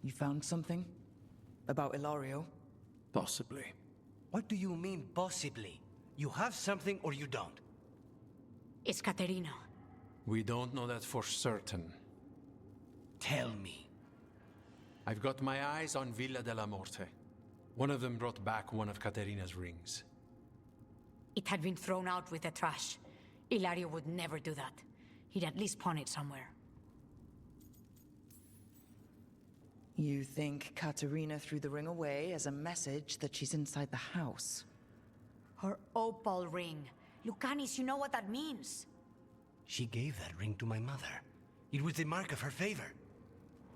You found something? About Ilario? Possibly. What do you mean, possibly? You have something or you don't? It's Caterina. We don't know that for certain. Tell me. I've got my eyes on Villa della Morte. One of them brought back one of Caterina's rings. It had been thrown out with the trash. Ilario would never do that. He'd at least pawn it somewhere. You think Caterina threw the ring away as a message that she's inside the house? Her opal ring. Lucanis, you know what that means. She gave that ring to my mother. It was the mark of her favor.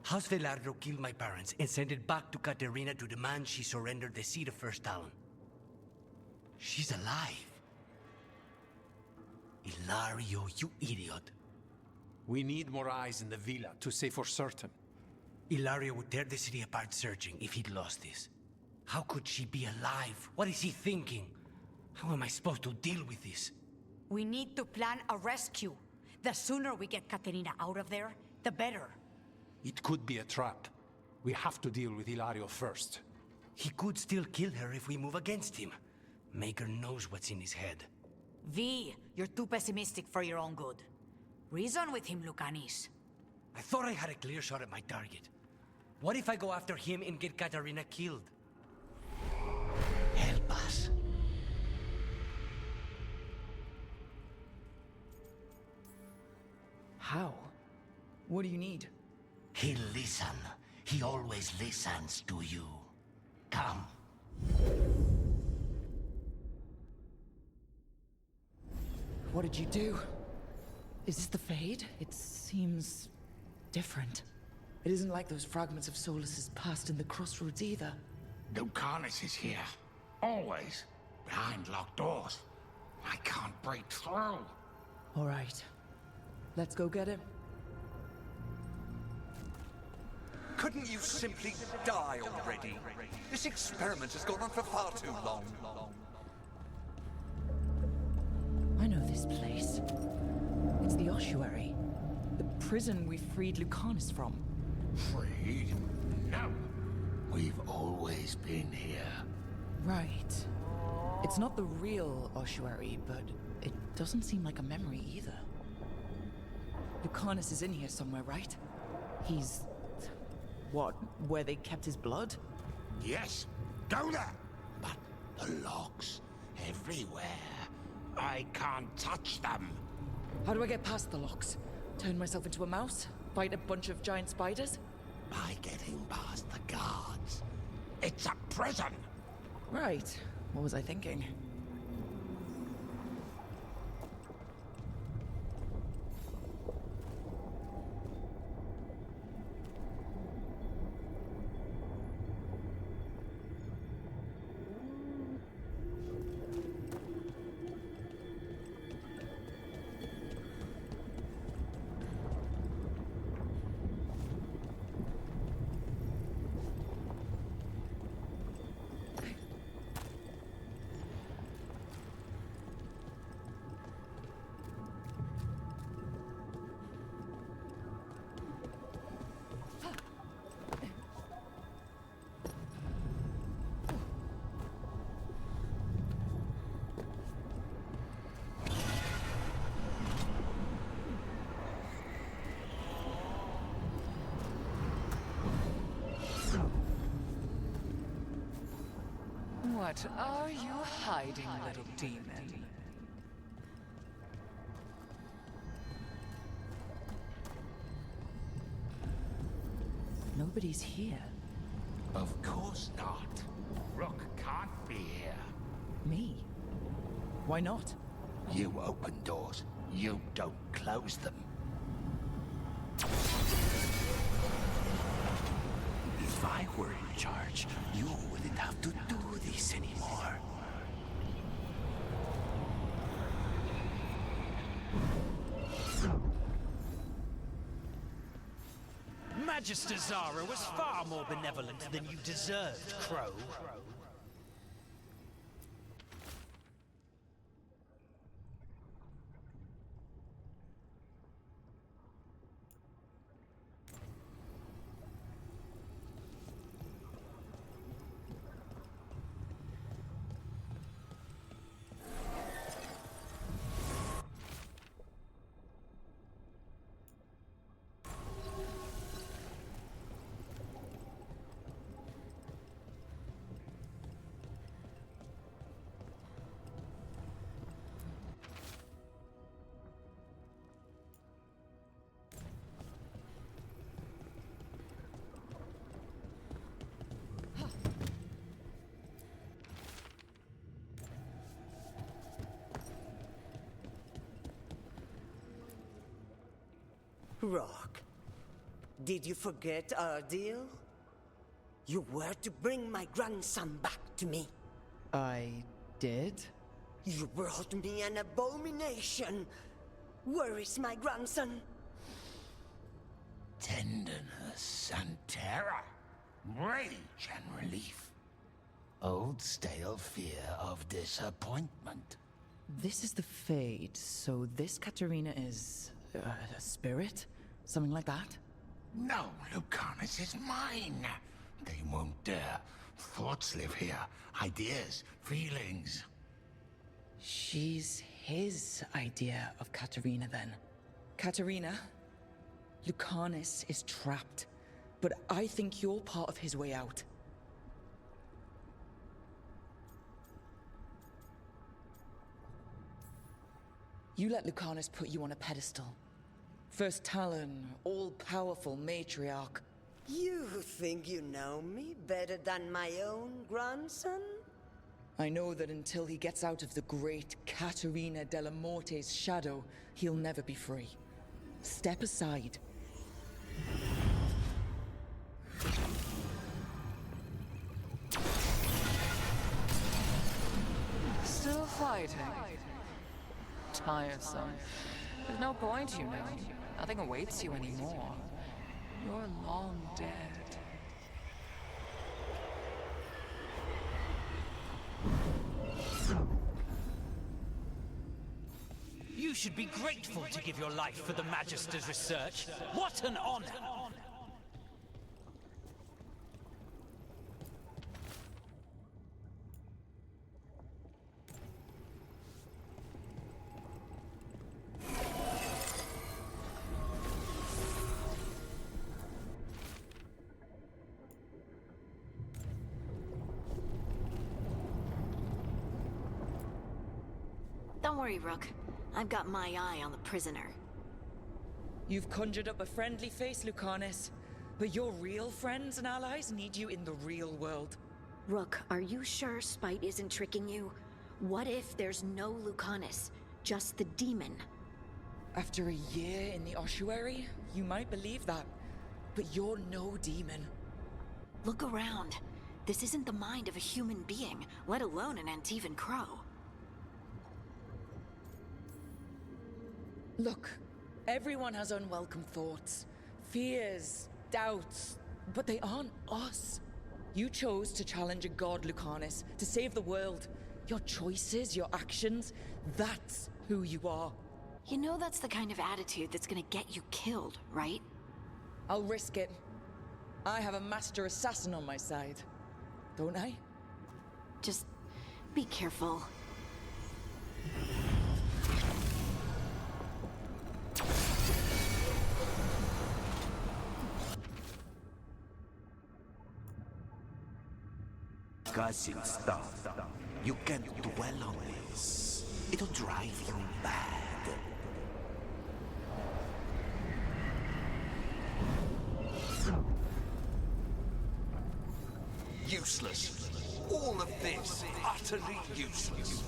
House Veilguard killed my parents and sent it back to Caterina to demand she surrender the seat of First Talon. She's alive. Ilario, you idiot. We need more eyes in the villa to say for certain. Ilario would tear the city apart searching if he'd lost this. How could she be alive? What is he thinking? How am I supposed to deal with this? We need to plan a rescue. The sooner we get Caterina out of there, the better. It could be a trap. We have to deal with Ilario first. He could still kill her if we move against him. Maker knows what's in his head. V, you're too pessimistic for your own good. Reason with him, Lucanis. I thought I had a clear shot at my target. What if I go after him and get Caterina killed? Help us. How? What do you need? He'll listen. He always listens to you. Come. What did you do? Is this the Fade? It seems different. It isn't like those fragments of Solus's past in the crossroads either. Lucanis is here. Always. Behind locked doors. I can't break through. All right. Let's go get him. Couldn't you simply die already? This experiment has gone on for far too long. I know this place. It's the ossuary. The prison we freed Lucanis from. Freed? No. We've always been here. Right. It's not the real ossuary, but it doesn't seem like a memory either. Lucanis is in here somewhere, right? He's... what, where they kept his blood? Yes. Go there. But the locks everywhere. I can't touch them. How do I get past the locks? Turn myself into a mouse? Fight a bunch of giant spiders? By getting past the guards. It's a prison. Right. What was I thinking? What are you hiding, little demon? Nobody's here. Of course not. Rook can't be here. Me? Why not? You open doors. You don't close them. If I were in charge, you wouldn't have to do this anymore. Magister Zara was far more benevolent than you deserved, Crow. Rock, did you forget our deal? You were to bring my grandson back to me. I did? You brought me an abomination. Where is my grandson? Tenderness and terror, rage and relief. Old stale fear of disappointment. This is the Fade, so this Katerina is... a spirit? Something like that? No, Lucanis is mine. They won't dare. Thoughts live here. Ideas, feelings. She's his idea of Katerina, then. Katerina, Lucanis is trapped, but I think you're part of his way out. You let Lucanis put you on a pedestal. First Talon, all-powerful matriarch. You think you know me better than my own grandson? I know that until he gets out of the great Caterina della Morte's shadow, he'll never be free. Step aside. Still fighting? Tiresome. There's no point, you know. Nothing awaits you anymore. You're long dead. You should be grateful to give your life for the Magister's research. What an honor! Don't worry, Rook. I've got my eye on the prisoner. You've conjured up a friendly face, Lucanis. But your real friends and allies need you in the real world. Rook, are you sure Spite isn't tricking you? What if there's no Lucanis, just the demon? After a year in the ossuary, you might believe that. But you're no demon. Look around. This isn't the mind of a human being, let alone an Antivan Crow. Look, everyone has unwelcome thoughts, fears, doubts, but they aren't us. You chose to challenge a god, Lucanis, to save the world. Your choices, your actions, that's who you are. You know that's the kind of attitude that's gonna get you killed, right? I'll risk it. I have a master assassin on my side, don't I? Just be careful. Discussing stuff. You can't dwell on this. It'll drive you mad. Useless. All of this, utterly useless.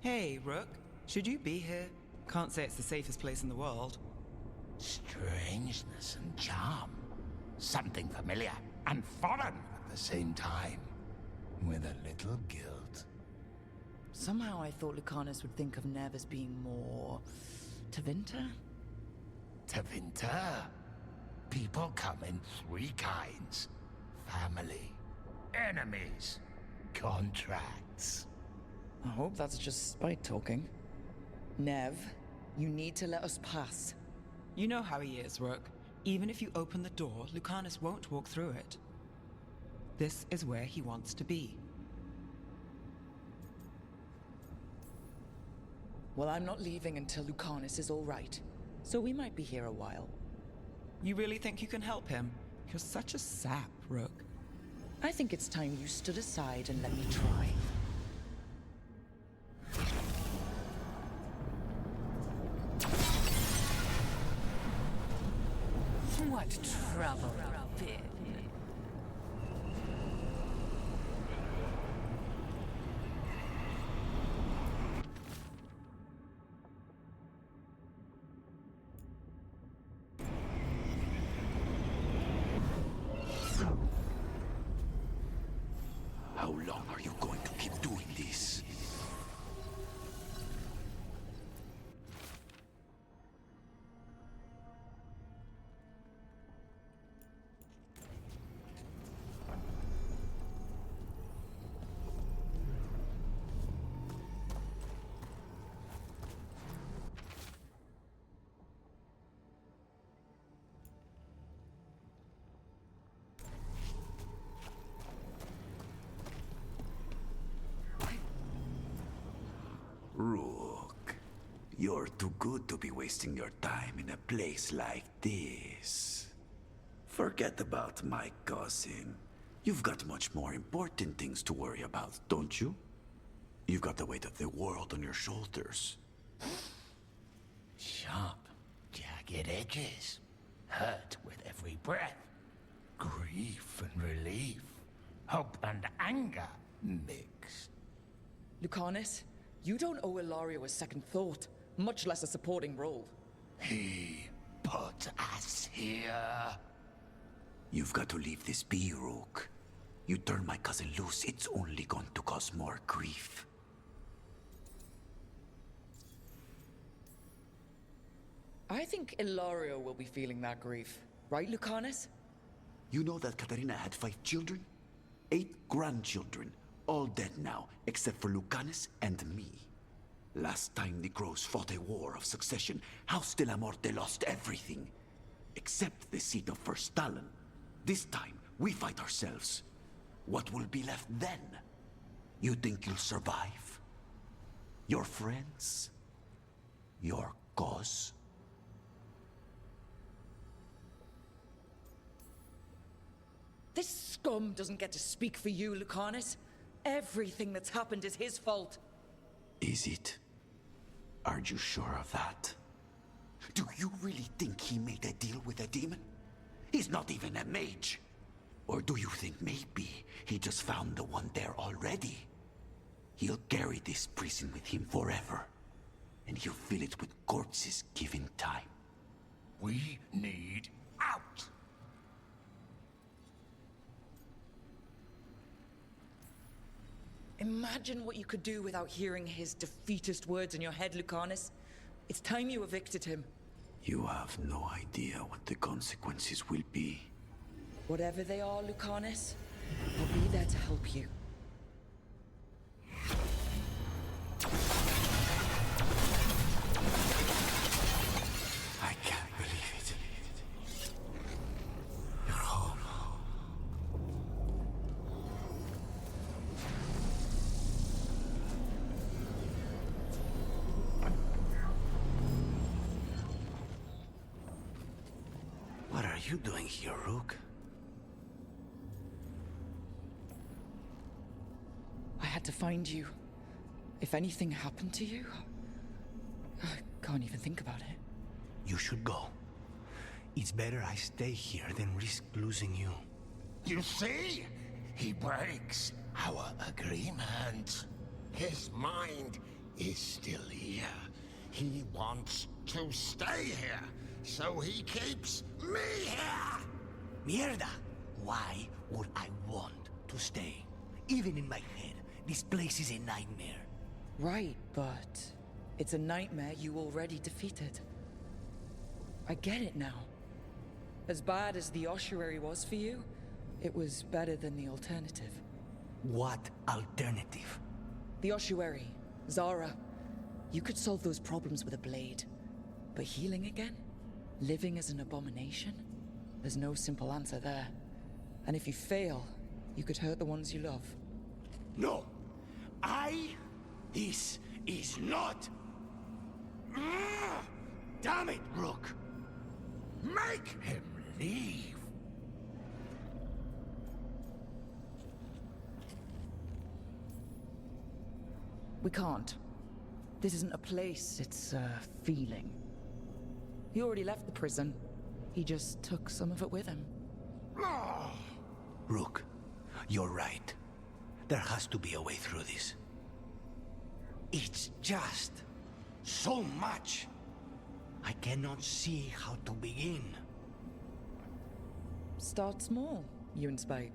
Hey, Rook. Should you be here? Can't say it's the safest place in the world. Strangeness and charm. Something familiar and foreign at the same time. With a little guilt. Somehow I thought Lucanis would think of Nev as being more... Tevinter? Tevinter? People come in three kinds. Family, enemies, contracts. I hope that's just Spite talking. Nev, you need to let us pass. You know how he is, Rook. Even if you open the door, Lucanis won't walk through it. This is where he wants to be. Well, I'm not leaving until Lucanis is all right. So we might be here a while. You really think you can help him? You're such a sap, Rook. I think it's time you stood aside and let me try. What trouble, Finn? How long are you going to keep doing this? Rook, you're too good to be wasting your time in a place like this. Forget about my cousin. You've got much more important things to worry about, don't you? You've got the weight of the world on your shoulders. Sharp, jagged edges. Hurt with every breath. Grief and relief. Hope and anger mixed. Lucanis, you don't owe Ilario a second thought, much less a supporting role. He put us here. You've got to leave this be, Rook. You turn my cousin loose, it's only going to cause more grief. I think Ilario will be feeling that grief. Right, Lucanis? You know that Katarina had 5 children? 8 grandchildren. All dead now, except for Lucanis and me. Last time the Crows fought a war of succession, House de la Morte lost everything. Except the seat of First Talon. This time, we fight ourselves. What will be left then? You think you'll survive? Your friends? Your cause? This scum doesn't get to speak for you, Lucanis. Everything that's happened is his fault. Is it? Are you sure of that? Do you really think he made a deal with a demon? He's not even a mage. Or do you think maybe he just found the one there already? He'll carry this prison with him forever. And he'll fill it with corpses given time. We need out! Imagine what you could do without hearing his defeatist words in your head, Lucanis. It's time you evicted him. You have no idea what the consequences will be. Whatever they are, Lucanis, I'll be there to help you. I can't believe it. You're home. What are you doing here, Rook? I had to find you. If anything happened to you, I can't even think about it. You should go. It's better I stay here than risk losing you. You see? He breaks our agreement. His mind is still here. He wants to stay here, so he keeps me here! Mierda! Why would I want to stay? Even in my head, this place is a nightmare. Right, but it's a nightmare you already defeated. I get it now. As bad as the ossuary was for you, it was better than the alternative. What alternative? The ossuary, Zara. You could solve those problems with a blade. But healing again? Living as an abomination? There's no simple answer there. And if you fail, you could hurt the ones you love. No! This is not... Damn it, Rook! Make him leave! We can't. This isn't a place, it's a feeling. He already left the prison. He just took some of it with him. Rook, you're right. There has to be a way through this. It's just so much. I cannot see how to begin. Start small, you and Spite.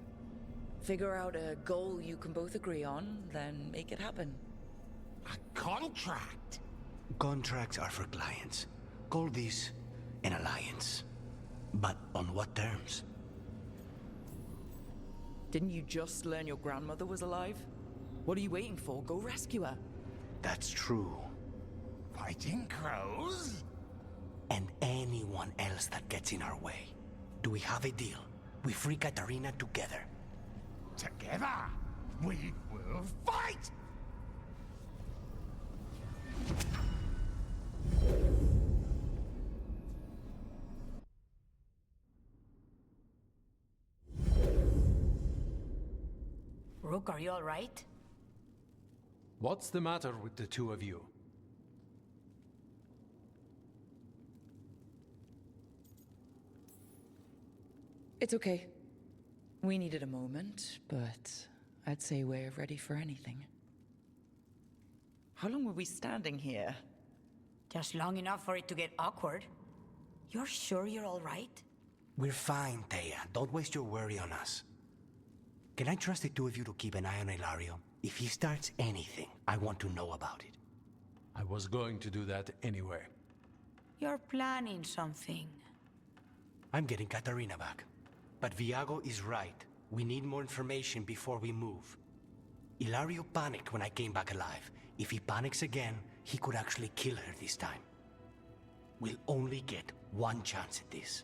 Figure out a goal you can both agree on, then make it happen. A contract? Contracts are for clients. Call this an alliance. But on what terms? Didn't you just learn your grandmother was alive? What are you waiting for? Go rescue her. That's true. Fighting crows? And anyone else that gets in our way. Do we have a deal? We free Katarina together. Together, we will fight! Rook, are you all right? What's the matter with the two of you? It's okay. We needed a moment, but I'd say we're ready for anything. How long were we standing here? Just long enough for it to get awkward. You're sure you're all right? We're fine, Thea. Don't waste your worry on us. Can I trust the two of you to keep an eye on Hilario? If he starts anything, I want to know about it. I was going to do that anyway. You're planning something. I'm getting Katarina back. But Viago is right. We need more information before we move. Hilario panicked when I came back alive. If he panics again, he could actually kill her this time. We'll only get one chance at this.